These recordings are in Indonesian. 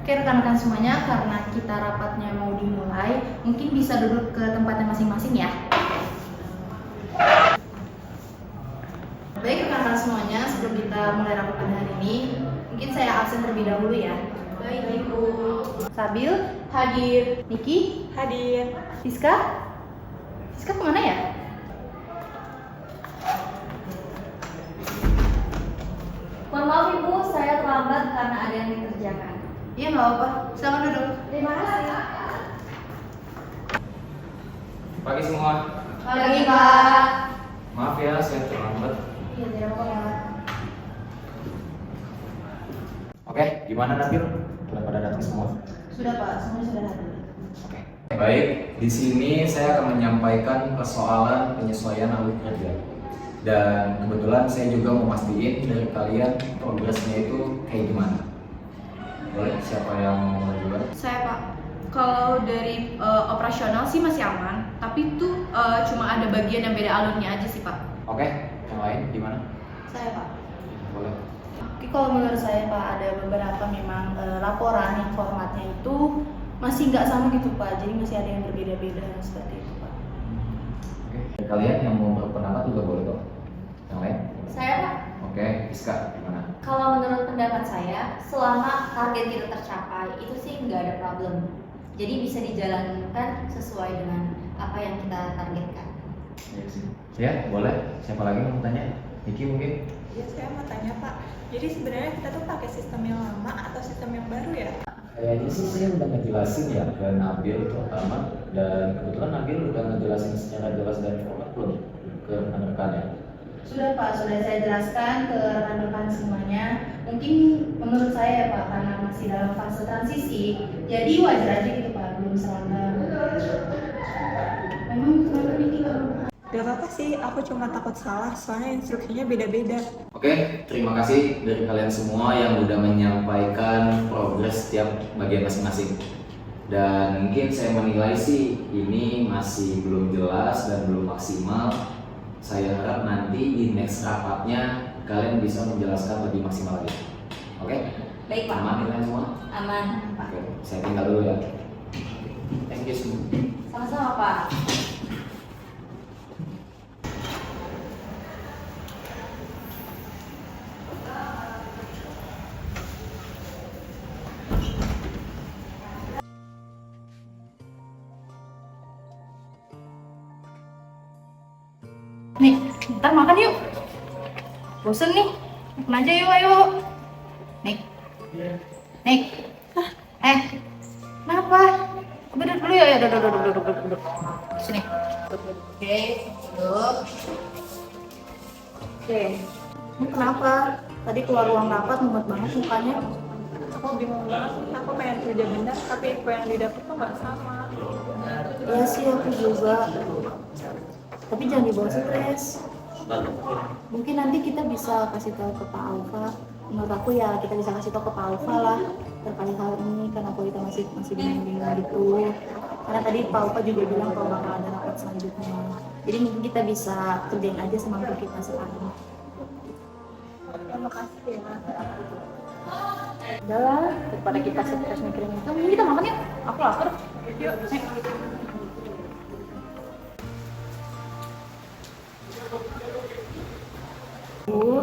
Oke rekan-rekan semuanya, karena kita rapatnya mau dimulai, mungkin bisa duduk ke tempatnya masing-masing ya. Baik rekan-rekan semuanya, sebelum kita mulai rapat pada hari ini, mungkin saya absen terlebih dahulu ya. Baik Ibu. Sabil hadir. Niki Hadir. Siska? Siska kemana ya? Mohon maaf Ibu, saya terlambat karena ada yang dikerjakan. Iya nggak apa-apa, silakan duduk. Terima kasih. Pagi semua. Pagi Pak. Maaf ya, saya terlambat. Iya tidak apa-apa. Oke, gimana Nabil? Udah pada datang semua? Sudah Pak, semuanya sudah hadir. Oke. Baik, di sini saya akan menyampaikan persoalan penyesuaian alur kerja. Dan kebetulan saya juga mau mastiin dari kalian progresnya itu kayak gimana. Boleh, siapa yang mau duluan? Saya Pak. Kalau dari operasional sih masih aman, tapi itu cuma ada bagian yang beda alurnya aja sih Pak. Oke, yang lain gimana? Saya Pak. Boleh. Oke, kalau menurut saya Pak ada beberapa memang laporan yang formatnya itu masih nggak sama gitu Pak, jadi masih ada yang berbeda-beda seperti itu Pak. Oke, dari kalian yang mau berpendapat juga boleh dong. Yang lain? Saya Pak, Oke, Iska, gimana? kalau menurut pendapat saya, selama target kita tercapai, itu sih nggak ada problem. Jadi bisa dijalankan sesuai dengan apa yang kita targetkan. Iya sih. Ya, boleh. Siapa lagi mau tanya? Niki mungkin? Ya, saya mau tanya Pak. Jadi sebenarnya kita tuh pakai sistem yang lama atau sistem yang baru ya? Kayaknya sih saya udah ngejelasin ya ke Nabil terutama, dan kebetulan Nabil udah ngejelasin secara jelas dan format belum ke rekan-rekannya. Sudah Pak, sudah saya jelaskan ke rekan-rekan semuanya. Mungkin menurut saya Pak, karena masih dalam fase transisi, jadi wajar aja gitu Pak, belum seragam. Memang kenapa Niki Pak? Gak apa-apa sih, aku cuma takut salah soalnya instruksinya beda-beda. Oke, terima kasih dari kalian semua yang udah menyampaikan progres setiap bagian masing-masing. Dan mungkin saya menilai sih ini masih belum jelas dan belum maksimal. Saya harap nanti di next rapatnya kalian bisa menjelaskan lebih maksimal lagi. Oke? Baik Pak. Aman kalian semua? Aman Pak. Oke, saya tinggal dulu ya. Thank you semua. Sama-sama Pak. Nih, ntar makan yuk. Bosen nih, makan aja yuk, ayo. Nik, Nik. Kenapa? Duduk dulu ya, duduk. Sini. Oke, duduk. Oke. Ini kenapa? Tadi keluar ruang rapat mumet banget mukanya. Aku bingung banget, aku pengen kerja benar tapi info yang didapat tuh nggak sama. Iya sih, aku juga. Tapi jangan dibawa stres. Mungkin nanti kita bisa kasih tahu ke Pak Alfa. Menurut aku ya kita bisa kasih tahu ke Pak Alfa lah terkait hal ini, karena kita masih bingung gitu. Karena tadi Pak Alfa juga bilang kalau bakal ada rapat selanjutnya. Jadi mungkin kita bisa kerjain aja sama grup kita sekarang. Terima kasih ya. Udah lah, daripada kita stres mikirin itu, mending kita makan yuk. Aku lapar. Yuk, nih.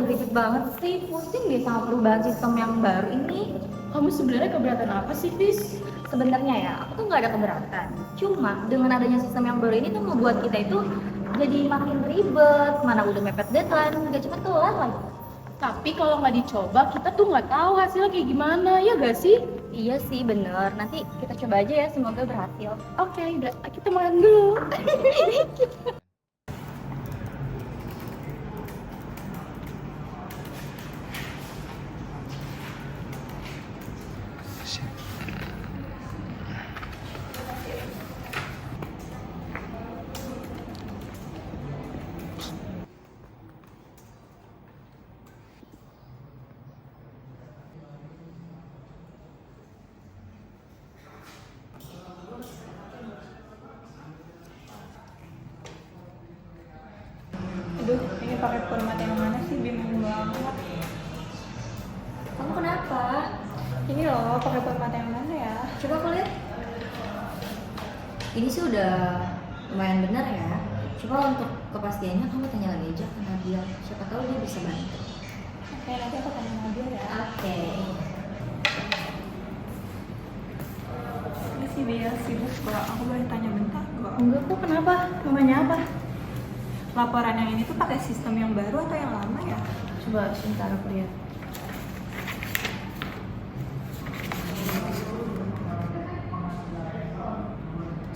Ribet banget sih, pusing deh sama perubahan sistem yang baru ini. Kamu sebenarnya keberatan apa sih, Fis? Sebenarnya ya, aku tuh nggak ada keberatan. Cuma dengan adanya sistem yang baru ini tuh membuat kita itu jadi makin ribet. Mana udah mepet deadline, nggak cepet kelar lagi. Tapi kalau nggak dicoba, kita tuh nggak tahu hasilnya kayak gimana, ya gak sih? Iya sih, bener. Nanti kita coba aja ya, semoga berhasil. Oke, udah kita makan dulu. Ini loh, pakai format yang mana ya? Coba aku lihat. Ini sih udah lumayan benar ya. Coba untuk kepastiannya kamu tanya lagi aja ke Nabil. Siapa tahu dia bisa bantu. Oke, nanti aku tanya Nabil ya. Oke. Ini sih dia sibuk kok. Aku boleh tanya bentar kok. Enggak kok, kenapa? Namanya apa? Laporan yang ini tuh pakai sistem yang baru atau yang lama ya? Coba sebentar aku lihat.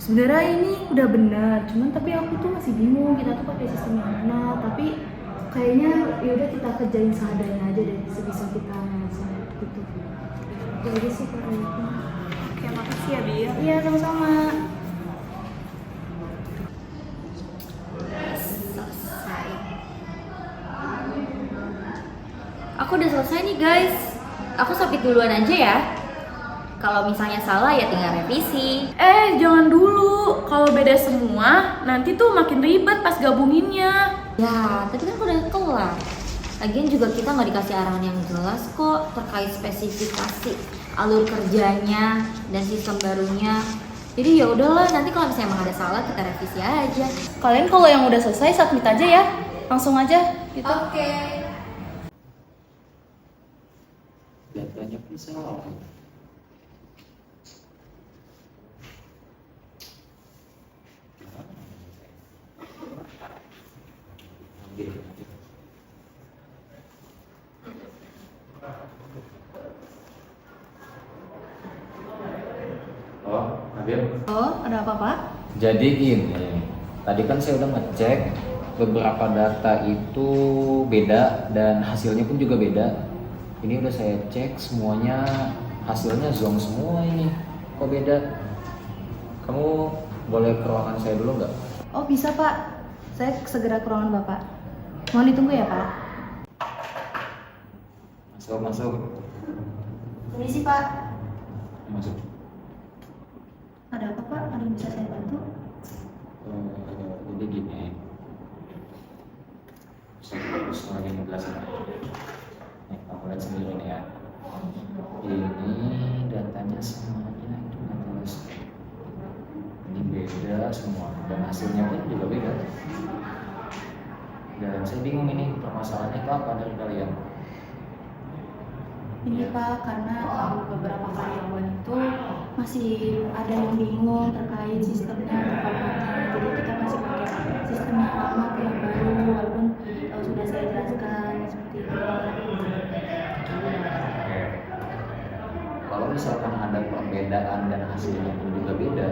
Sebenarnya ini udah benar, cuman tapi aku tuh masih bingung kita tuh pakai sistem yang mana. Tapi kayaknya yaudah kita kerjain seadanya aja deh, sebisa kita gitu. Jadi sih kalau itu. Oke, makasih ya Bil. Iya sama-sama. Selesai. Aku udah selesai nih guys. Aku submit duluan aja ya. Kalau misalnya salah ya tinggal revisi. Jangan dulu. Kalau beda semua, nanti tuh makin ribet pas gabunginnya. Ya, tapi kan udah kelar. Lagian juga kita nggak dikasih arahan yang jelas kok terkait spesifikasi alur kerjanya dan sistem barunya. Jadi ya udahlah, nanti kalau misalnya emang ada salah kita revisi aja. Kalian kalau yang udah selesai submit aja ya. Langsung aja gitu. Oke. Datanya pun salah. Oh, Nabil. Oh, ada apa Pak? Jadi gini, tadi kan saya udah ngecek beberapa data itu beda dan hasilnya pun juga beda. Ini udah saya cek semuanya, hasilnya zonk semua ini. Kok beda? Kamu boleh ke ruangan saya dulu nggak? Oh bisa Pak, saya segera ke ruangan Bapak. Mohon ditunggu ya Pak. Masuk. Permisi Pak. Masuk. Ada apa Pak? Ada yang bisa saya bantu? Jadi gini, saya harus lagi ngejelasin. Nih, kamu lihat sendiri nih ya. Ini datanya semuanya itu nggak jelas. Ini beda semua dan hasilnya pun juga beda. Dan saya bingung ini permasalahannya itu apa dari kalian? Ini Pak, karena beberapa karyawan itu masih ada yang bingung terkait sistemnya atau formatnya. Jadi kita masih pakai sistem yang lama ke yang baru, walaupun sudah saya jelaskan seperti itu. Oke. Kalau misalkan ada perbedaan dan hasilnya pun juga beda,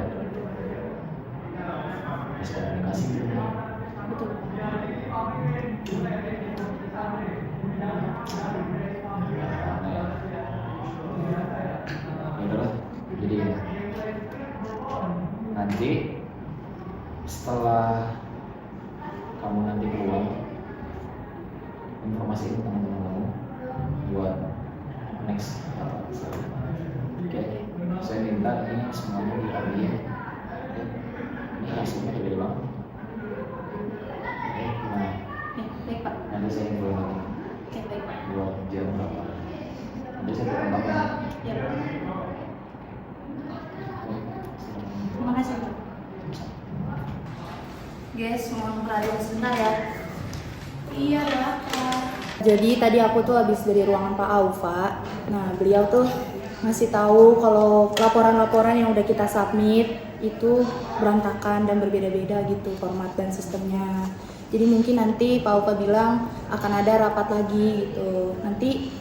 bisa komunikasi. Betul. Yaudahlah, jadi gini. Nanti setelah kamu nanti keluar, informasiin teman-teman kamu buat next apa? Oke, saya minta ini semuanya diambil. Oke, ini hasilnya beda banget. Oke, gimana? Ya, baik Pak. Nanti saya info lagi Oke, baik Pak. buat jam berapa. Nanti saya berkembang ya. Ya, Pak. Oke, Terima kasih Pak. Guys, mohon perhatian sebentar ya. Iya lah. Jadi tadi aku tuh habis dari ruangan Pak Aufa. Nah, beliau tuh ngasih tahu kalau laporan-laporan yang udah kita submit itu berantakan dan berbeda-beda gitu format dan sistemnya. Jadi mungkin nanti Pak Aufa bilang akan ada rapat lagi gitu. Nanti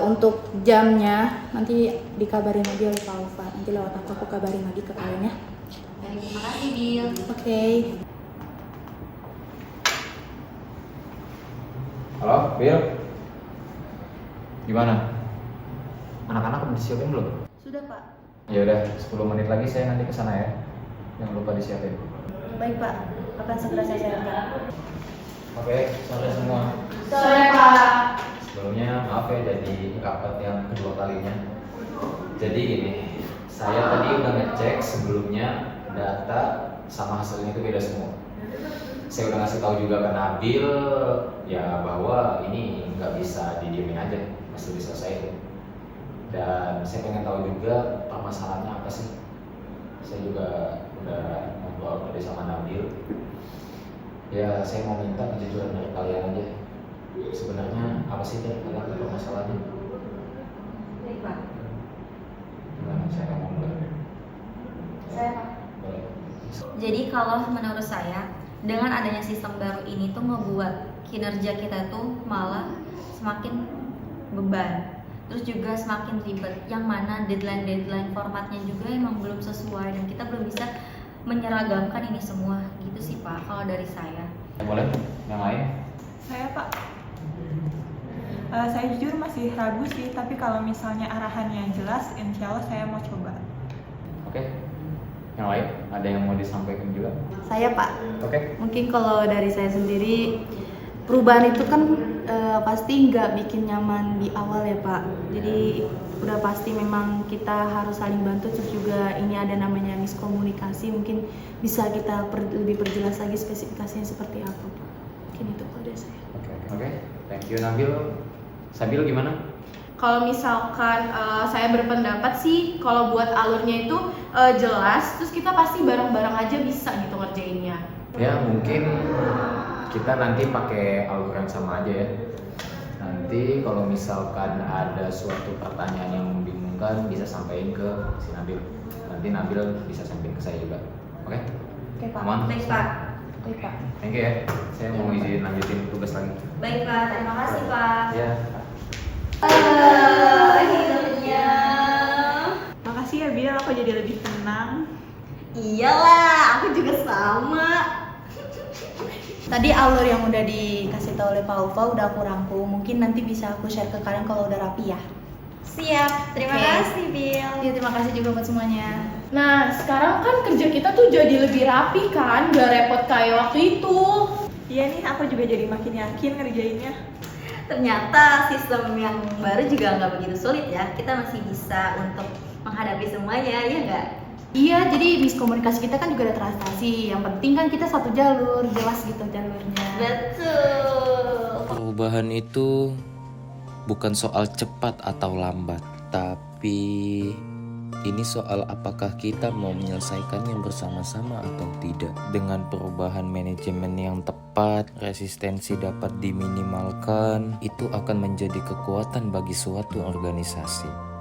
untuk jamnya nanti dikabarin lagi oleh Pak Aufa. Nanti lewat aku kabarin lagi ke kalian ya. Baik, terima kasih Bill. Oke. Halo, Bill. Gimana? Anak-anak udah disiapin belum? Sudah Pak. Ya udah, 10 menit lagi saya nanti ke sana ya. Jangan lupa disiapin. Baik Pak, akan segera saya siapkan. Oke, sore semua. Sore Pak. Sebelumnya maaf ya jadi rapat yang kedua kalinya. Jadi gini, saya tadi udah ngecek sebelumnya data sama hasilnya itu beda semua. Saya udah ngasih tahu juga ke Nabil ya bahwa ini nggak bisa didiemin aja, mesti diselesaikan. Dan saya pengen tahu juga permasalahannya apa sih. Saya juga udah ngobrol tadi sama Nabil. Ya saya mau minta kejujuran dari kalian aja. Sebenarnya apa sih dari kalian permasalahannya? Baik Pak. Gimana saya ngomong dulu? Saya Pak. Boleh. Jadi kalau menurut saya dengan adanya sistem baru ini tuh ngebuat kinerja kita tuh malah semakin beban, terus juga semakin ribet, yang mana deadline formatnya juga emang belum sesuai dan kita belum bisa menyeragamkan ini semua gitu sih Pak kalau dari saya. Boleh? Yang lain? Saya Pak, saya jujur masih ragu sih, tapi kalau misalnya arahannya jelas, insya Allah saya mau coba. Oke. Yang lain? Ada yang mau disampaikan juga? Saya Pak, Oke. mungkin kalau dari saya sendiri perubahan itu kan pasti nggak bikin nyaman di awal ya Pak. Jadi udah pasti memang kita harus saling bantu, terus juga ini ada namanya miskomunikasi, mungkin bisa kita lebih perjelas lagi spesifikasinya seperti apa Pak. Mungkin itu kalau dari saya. Oke. Thank you Nabil. Sabil gimana? Kalau misalkan saya berpendapat sih, kalau buat alurnya itu jelas, terus kita pasti bareng-bareng aja bisa gitu ngerjainnya. Ya mungkin kita nanti pakai alur yang sama aja ya. Nanti kalau misalkan ada suatu pertanyaan yang membingungkan bisa sampaikan ke si Nabil. Nanti Nabil bisa sampaikan ke saya juga. Oke? Oke Pak. Aman? Baik Pak. Baik Pak. Thank you ya. Saya mau izin lanjutin tugas lagi. Baik Pak, terima kasih Pak. Ya. Akhirnya. Makasih ya Bil, aku jadi lebih tenang. Iyalah, aku juga sama. Tadi alur yang udah dikasih tahu oleh Pak Ulfa udah aku rangkum. Mungkin nanti bisa aku share ke kalian kalau udah rapi ya. Siap, terima Oke. kasih Bill. Ya, terima kasih juga buat semuanya. Nah, sekarang kan kerja kita tuh jadi lebih rapi kan, gak repot kayak waktu itu. Iya nih, aku juga jadi makin yakin ngerjainnya. Ternyata sistem yang baru juga nggak begitu sulit ya. Kita masih bisa untuk menghadapi semuanya, ya nggak? Iya, jadi miskomunikasi kita kan juga ada teratasi. Yang penting kan kita satu jalur, jelas gitu jalurnya. Betul. Perubahan itu bukan soal cepat atau lambat, tapi ini soal apakah kita mau menyelesaikannya bersama-sama atau tidak. Dengan perubahan manajemen yang tepat, resistensi dapat diminimalkan, itu akan menjadi kekuatan bagi suatu organisasi.